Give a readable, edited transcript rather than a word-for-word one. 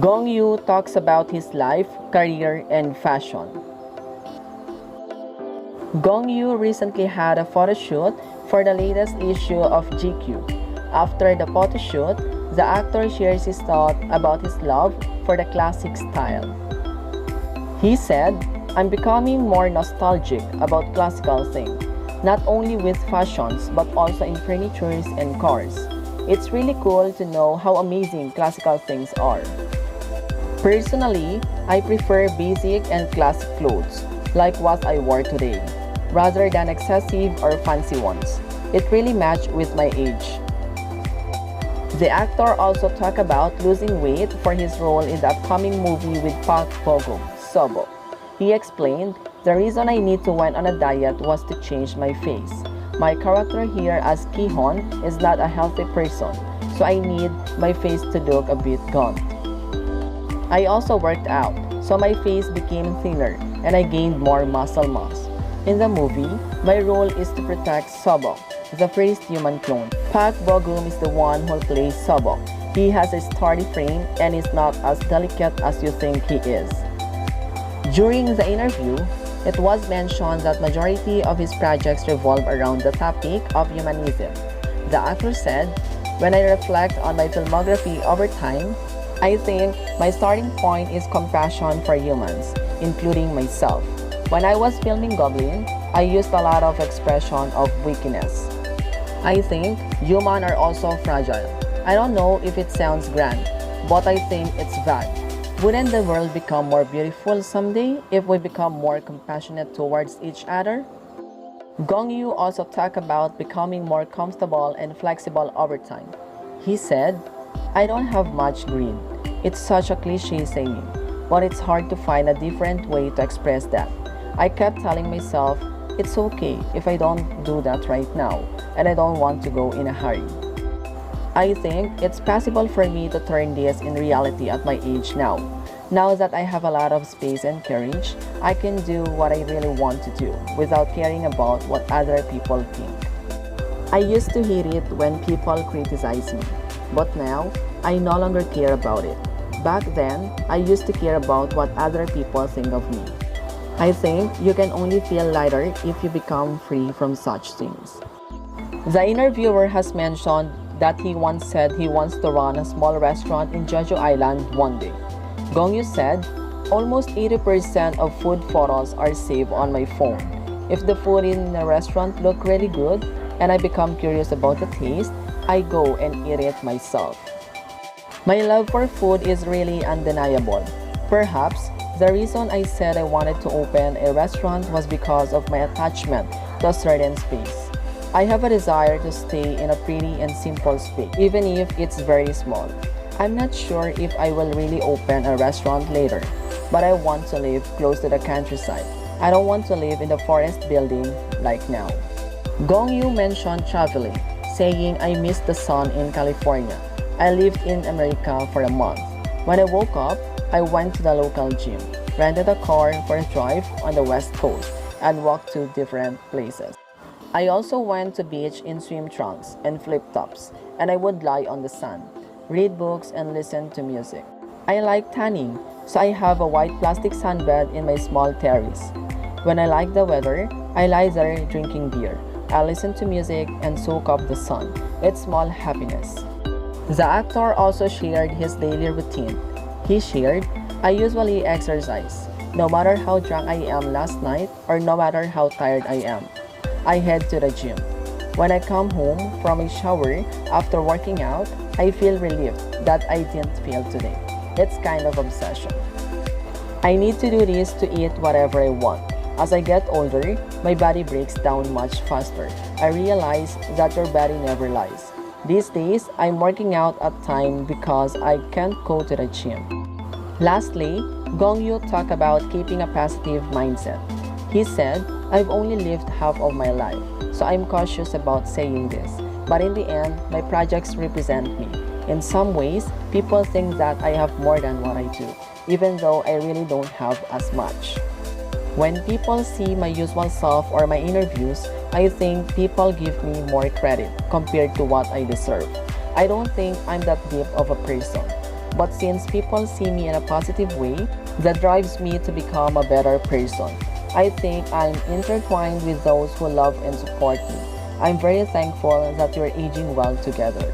Gong Yoo talks about his life, career, and fashion. Gong Yoo recently had a photo shoot for the latest issue of GQ. After the photo shoot, the actor shares his thought about his love for the classic style. He said, "I'm becoming more nostalgic about classical things, not only with fashions but also in furnitures and cars. It's really cool to know how amazing classical things are. Personally, I prefer basic and classic clothes, like what I wore today, rather than excessive or fancy ones. It really matched with my age." The actor also talked about losing weight for his role in the upcoming movie with Park Bo-gum, Sobo. He explained, "The reason I need to went on a diet was to change my face. My character here as Ki-hon is not a healthy person, so I need my face to look a bit gaunt. I also worked out, so my face became thinner and I gained more muscle mass. In the movie, my role is to protect Sobok, the first human clone. Park Bo-gum is the one who plays Sobok. He has a sturdy frame and is not as delicate as you think he is." During the interview, it was mentioned that majority of his projects revolve around the topic of humanism. The actor said, "When I reflect on my filmography over time, I think my starting point is compassion for humans, including myself. When I was filming Goblin, I used a lot of expression of weakness. I think humans are also fragile. I don't know if it sounds grand, but I think it's valid. Wouldn't the world become more beautiful someday if we become more compassionate towards each other?" Gong Yoo also talked about becoming more comfortable and flexible over time. He said, "I don't have much green. It's such a cliche saying, but it's hard to find a different way to express that. I kept telling myself, it's okay if I don't do that right now, and I don't want to go in a hurry. I think it's possible for me to turn this in reality at my age now. Now that I have a lot of space and courage, I can do what I really want to do without caring about what other people think. I used to hate it when people criticize me, but now I no longer care about it. Back then, I used to care about what other people think of me. I think you can only feel lighter if you become free from such things." The interviewer has mentioned that he once said he wants to run a small restaurant in Jeju Island one day. Gong Yoo said, "Almost 80% of food photos are saved on my phone. If the food in the restaurant look really good and I become curious about the taste, I go and eat it myself. My love for food is really undeniable. Perhaps the reason I said I wanted to open a restaurant was because of my attachment to a certain space. I have a desire to stay in a pretty and simple space, even if it's very small. I'm not sure if I will really open a restaurant later, but I want to live close to the countryside. I don't want to live in the forest building like now." Gong Yoo mentioned traveling, saying, "I missed the sun in California. I lived in America for a month. When I woke up, I went to the local gym, rented a car for a drive on the West Coast, and walked to different places. I also went to beach in swim trunks and flip-flops, and I would lie on the sand, read books, and listen to music. I like tanning, so I have a white plastic sunbed in my small terrace. When I like the weather, I lie there drinking beer. I listen to music and soak up the sun. It's small happiness." The actor also shared his daily routine. He shared, "I usually exercise. No matter how drunk I am last night or no matter how tired I am, I head to the gym. When I come home from a shower after working out, I feel relieved that I didn't feel today. It's kind of obsession. I need to do this to eat whatever I want. As I get older, my body breaks down much faster. I realize that your body never lies. These days, I'm working out at time because I can't go to the gym." Lastly, Gong Yoo talked about keeping a positive mindset. He said, "I've only lived half of my life, so I'm cautious about saying this. But in the end, my projects represent me. In some ways, people think that I have more than what I do, even though I really don't have as much. When people see my usual self or my interviews, I think people give me more credit compared to what I deserve. I don't think I'm that deep of a person. But since people see me in a positive way, that drives me to become a better person. I think I'm intertwined with those who love and support me. I'm very thankful that we're aging well together.